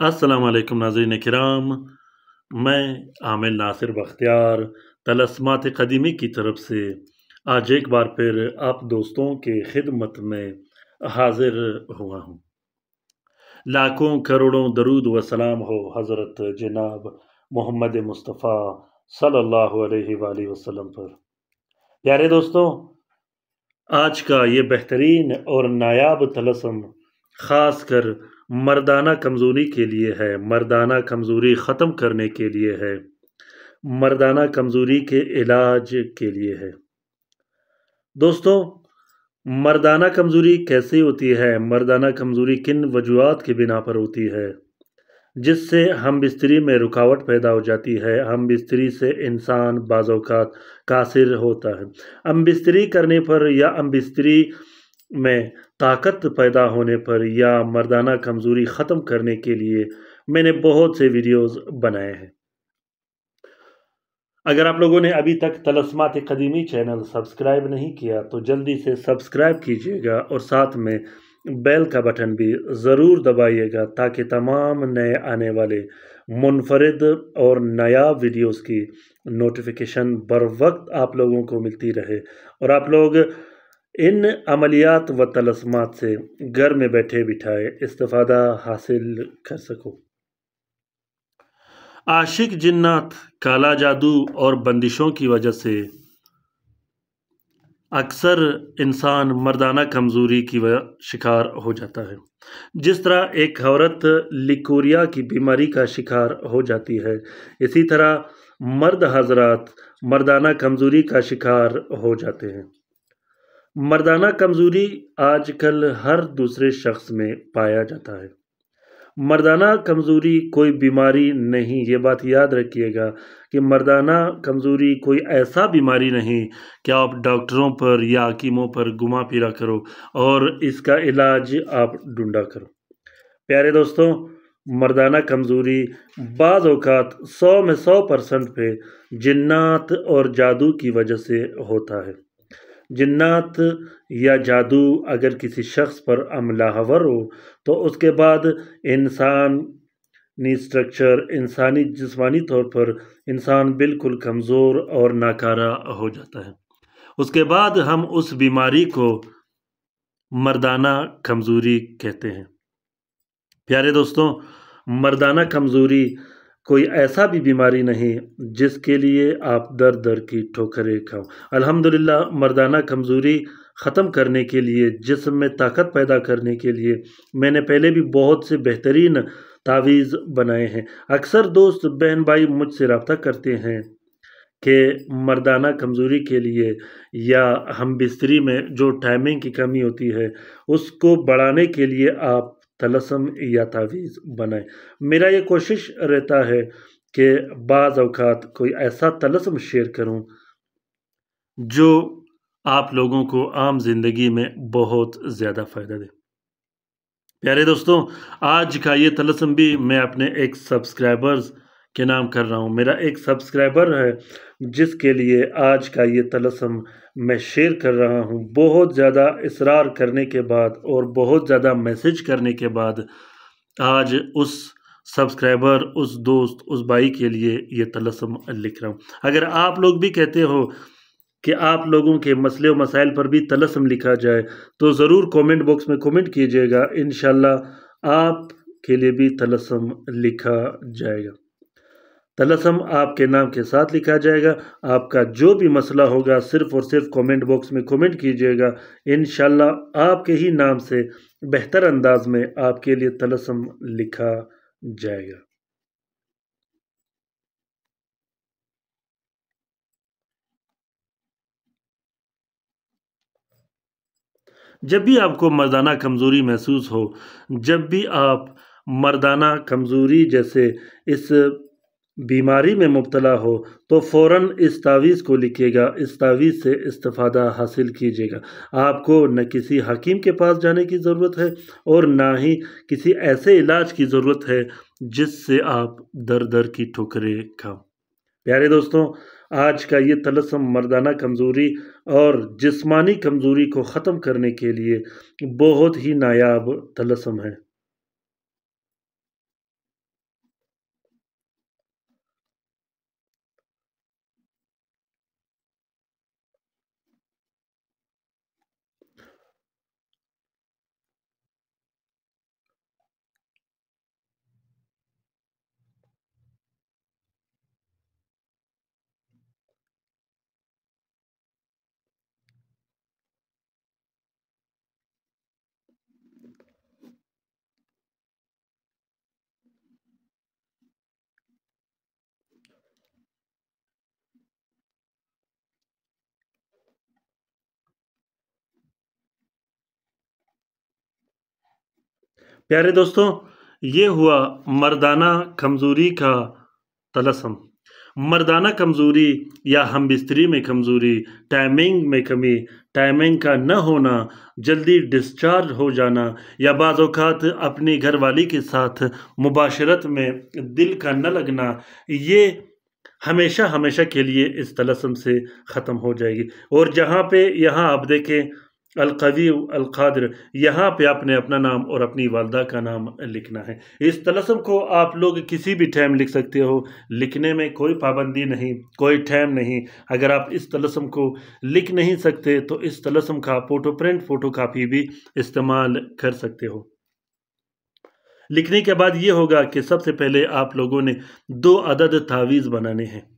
अस्सलाम वालेकुम नाज़रीन किराम। मैं आमिर नासिर बख्तियार तलस्मात क़दीमी की तरफ से आज एक बार फिर आप दोस्तों के खिदमत में हाजिर हुआ हूँ। लाखों करोड़ों दरूद व सलाम हो हज़रत जनाब मोहम्मद मुस्तफ़ा सल्लल्लाहु अलैहि वसल्लम पर। प्यारे दोस्तों, आज का ये बेहतरीन और नायाब तलस्म ख़ास कर मर्दाना कमज़ोरी के लिए है, मर्दाना कमज़ोरी ख़त्म करने के लिए है, मर्दाना कमज़ोरी के इलाज के लिए है। दोस्तों, मर्दाना कमज़ोरी कैसे होती है? मर्दाना कमज़ोरी किन वजूहात की बिना पर होती है जिससे हम बिस्तरी में रुकावट पैदा हो जाती है, हम बिस्तरी से इंसान बाज़ औक़ात कासिर होता है। हम बिस्तरी करने पर या हम बिस्तरी में ताकत पैदा होने पर या मर्दाना कमज़ोरी ख़त्म करने के लिए मैंने बहुत से वीडियोज़ बनाए हैं। अगर आप लोगों ने अभी तक तलस्मात क़दीमी चैनल सब्सक्राइब नहीं किया तो जल्दी से सब्सक्राइब कीजिएगा और साथ में बेल का बटन भी ज़रूर दबाइएगा ताकि तमाम नए आने वाले मुनफरिद और नायाब वीडियोस की नोटिफिकेशन बर वक्त आप लोगों को मिलती रहे और आप लोग इन अमलियात व तलस्मात से घर में बैठे बिठाए इस्तिफ़ादा हासिल कर सको। आशिक जिन्नात, काला जादू और बंदिशों की वजह से अक्सर इंसान मर्दाना कमज़ोरी की शिकार हो जाता है। जिस तरह एक औरत लिकोरिया की बीमारी का शिकार हो जाती है, इसी तरह मर्द हज़रात मर्दाना कमज़ोरी का शिकार हो जाते हैं। मर्दाना कमज़ोरी आजकल हर दूसरे शख्स में पाया जाता है। मर्दाना कमज़ोरी कोई बीमारी नहीं, ये बात याद रखिएगा कि मर्दाना कमज़ोरी कोई ऐसा बीमारी नहीं कि आप डॉक्टरों पर या हकीमों पर घुमा फिरा करो और इसका इलाज आप ढूंढा करो। प्यारे दोस्तों, मर्दाना कमज़ोरी बाज़ औक़ात 100 में 100% पे जिन्नात और जादू की वजह से होता है। जिन्नात या जादू अगर किसी शख्स पर हमलावर हो तो उसके बाद इंसानी स्ट्रक्चर, इंसानी जिस्मानी तौर पर इंसान बिल्कुल कमज़ोर और नाकारा हो जाता है। उसके बाद हम उस बीमारी को मर्दाना कमज़ोरी कहते हैं। प्यारे दोस्तों, मर्दाना कमज़ोरी कोई ऐसा भी बीमारी नहीं जिसके लिए आप दर दर की ठोकरें खाओ। अल्हम्दुलिल्लाह मर्दाना कमज़ोरी ख़त्म करने के लिए, जिस्म में ताकत पैदा करने के लिए मैंने पहले भी बहुत से बेहतरीन तावीज़ बनाए हैं। अक्सर दोस्त बहन भाई मुझसे रब्ता करते हैं कि मर्दाना कमज़ोरी के लिए या हम बिस्तरी में जो टाइमिंग की कमी होती है उसको बढ़ाने के लिए आप तलस्म या तावीज़ बनाएं। मेरा ये कोशिश रहता है कि बाज़ औक़ात कोई ऐसा तलस्म शेयर करूं जो आप लोगों को आम ज़िंदगी में बहुत ज़्यादा फ़ायदा दे। प्यारे दोस्तों, आज का ये तलस्म भी मैं अपने एक सब्सक्राइबर्स के नाम कर रहा हूँ। मेरा एक सब्सक्राइबर है जिसके लिए आज का ये तलस्म मैं शेयर कर रहा हूँ। बहुत ज़्यादा इसरार करने के बाद और बहुत ज़्यादा मैसेज करने के बाद आज उस सब्सक्राइबर, उस दोस्त, उस भाई के लिए ये तलस्म लिख रहा हूँ। अगर आप लोग भी कहते हो कि आप लोगों के मसले और मसाइल पर भी तलस्म लिखा जाए तो ज़रूर कमेंट बॉक्स में कमेंट कीजिएगा। इंशाल्लाह आपके लिए भी तलस्म लिखा जाएगा। तलस्म आपके नाम के साथ लिखा जाएगा। आपका जो भी मसला होगा सिर्फ़ और सिर्फ कमेंट बॉक्स में कमेंट कीजिएगा। इंशाल्लाह आपके ही नाम से बेहतर अंदाज में आपके लिए तलस्म लिखा जाएगा। जब भी आपको मर्दाना कमज़ोरी महसूस हो, जब भी आप मर्दाना कमज़ोरी जैसे इस बीमारी में मुब्तला हो तो फ़ौरन इस तावीज़ को लिखिएगा, इस तावीज़ से इस्तिफ़ादा हासिल कीजिएगा। आपको न किसी हकीम के पास जाने की ज़रूरत है और ना ही किसी ऐसे इलाज की ज़रूरत है जिससे आप दर दर की ठोकरें खाओ। प्यारे दोस्तों, आज का ये तलस्म मर्दाना कमज़ोरी और जिस्मानी कमज़ोरी को ख़त्म करने के लिए बहुत ही नायाब तलस्म है। प्यारे दोस्तों, ये हुआ मर्दाना कमज़ोरी का तलस्सम। मर्दाना कमज़ोरी या हमबिस्तरी में कमज़ोरी, टाइमिंग में कमी, टाइमिंग का न होना, जल्दी डिस्चार्ज हो जाना या बाज़ औक़ात अपनी घरवाली के साथ मुबाशरत में दिल का न लगना, ये हमेशा हमेशा के लिए इस तलस्सम से ख़त्म हो जाएगी। और जहाँ पे यहाँ आप देखें अलकवी अलकादिर, यहाँ पे आपने अपना नाम और अपनी वालदा का नाम लिखना है। इस तलस्सम को आप लोग किसी भी टाइम लिख सकते हो, लिखने में कोई पाबंदी नहीं, कोई टाइम नहीं। अगर आप इस तलस्सम को लिख नहीं सकते तो इस तलस्सम का फोटो प्रिंट फोटो कापी भी इस्तेमाल कर सकते हो। लिखने के बाद ये होगा कि सबसे पहले आप लोगों ने 2 अदद तावीज़ बनाने हैं।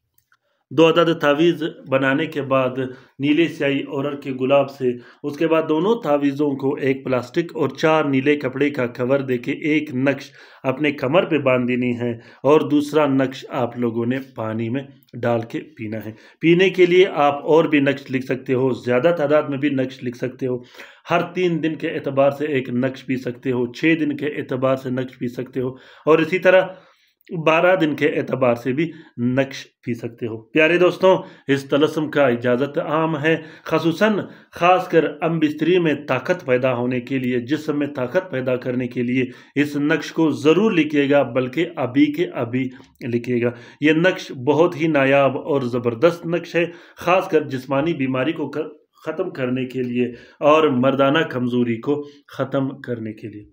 2 अदद तावीज़ बनाने के बाद नीले स्याही और अर्क के गुलाब से, उसके बाद दोनों तावीज़ों को एक प्लास्टिक और 4 नीले कपड़े का कवर देके एक नक्श अपने कमर पे बांध देनी है और दूसरा नक्श आप लोगों ने पानी में डाल के पीना है। पीने के लिए आप और भी नक्श लिख सकते हो, ज़्यादा तादाद में भी नक्श लिख सकते हो। हर 3 दिन के एतबार से एक नक्श पी सकते हो, 6 दिन के एतबार से नक्श पी सकते हो और इसी तरह 12 दिन के एतबार से भी नक्श पी सकते हो। प्यारे दोस्तों, इस तलस्सम का इजाज़त आम है, ख़ुसूसन ख़ासकर हमबिस्तरी में ताकत पैदा होने के लिए, जिस्म में ताकत पैदा करने के लिए इस नक्श को ज़रूर लिखिएगा, बल्कि अभी के अभी लिखिएगा। ये नक्श बहुत ही नायाब और ज़बरदस्त नक्श है, ख़ासकर जिस्मानी बीमारी को ख़त्म करने के लिए और मर्दाना कमज़ोरी को ख़त्म करने के लिए।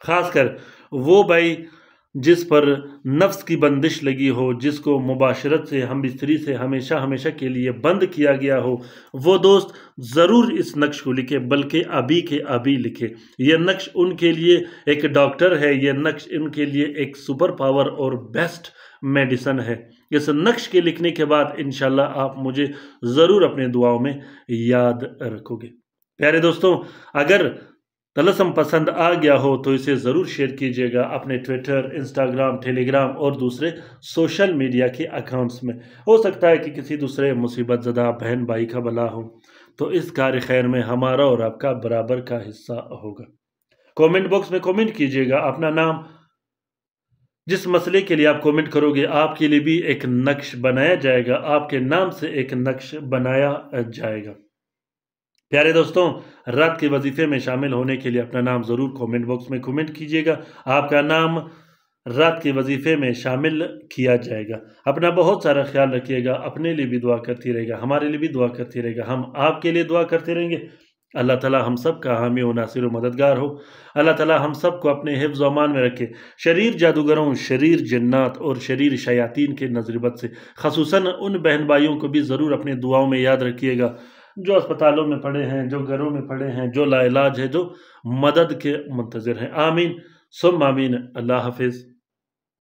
ख़ासकर वो भाई जिस पर नफ्स की बंदिश लगी हो, जिसको मुबाशरत से हमबिस्तरी से हमेशा हमेशा के लिए बंद किया गया हो, वो दोस्त ज़रूर इस नक्श को लिखे, बल्कि अभी के अभी लिखे। यह नक्श उनके लिए एक डॉक्टर है, यह नक्श उनके लिए एक सुपर पावर और बेस्ट मेडिसन है। इस नक्श के लिखने के बाद इंशाल्लाह आप मुझे ज़रूर अपने दुआओं में याद रखोगे। प्यारे दोस्तों, अगर तलस्सम पसंद आ गया हो तो इसे ज़रूर शेयर कीजिएगा अपने ट्विटर, इंस्टाग्राम, टेलीग्राम और दूसरे सोशल मीडिया के अकाउंट्स में। हो सकता है कि किसी दूसरे मुसीबत ज़दा बहन भाई का भला हो, तो इस कार्य खैर में हमारा और आपका बराबर का हिस्सा होगा। कमेंट बॉक्स में कमेंट कीजिएगा अपना नाम, जिस मसले के लिए आप कमेंट करोगे आपके लिए भी एक नक्श बनाया जाएगा, आपके नाम से एक नक्श बनाया जाएगा। प्यारे दोस्तों, रात के वजीफे में शामिल होने के लिए अपना नाम ज़रूर कमेंट बॉक्स में कमेंट कीजिएगा, आपका नाम रात के वजीफे में शामिल किया जाएगा। अपना बहुत सारा ख्याल रखिएगा, अपने लिए भी दुआ करती रहेगा, हमारे लिए भी दुआ करती रहेगा, हम आपके लिए दुआ करते रहेंगे। अल्लाह ताला हम सब का हामी व नासिर व मददगार हो। अल्लाह ताला हम सब को अपने हिफ्ज़ व अमान में रखे, शरीर जादूगरों, शरीर जन्नात और शरीर शयातीन के नज़रबत से। ख़ुसूसन उन बहन भाइयों को भी ज़रूर अपने दुआओं में याद रखिएगा जो अस्पतालों में पड़े हैं, जो घरों में पड़े हैं, जो लाइलाज है, जो मदद के मुंतज़िर हैं। आमीन सुम्मा आमीन। अल्लाह हाफ़िज़।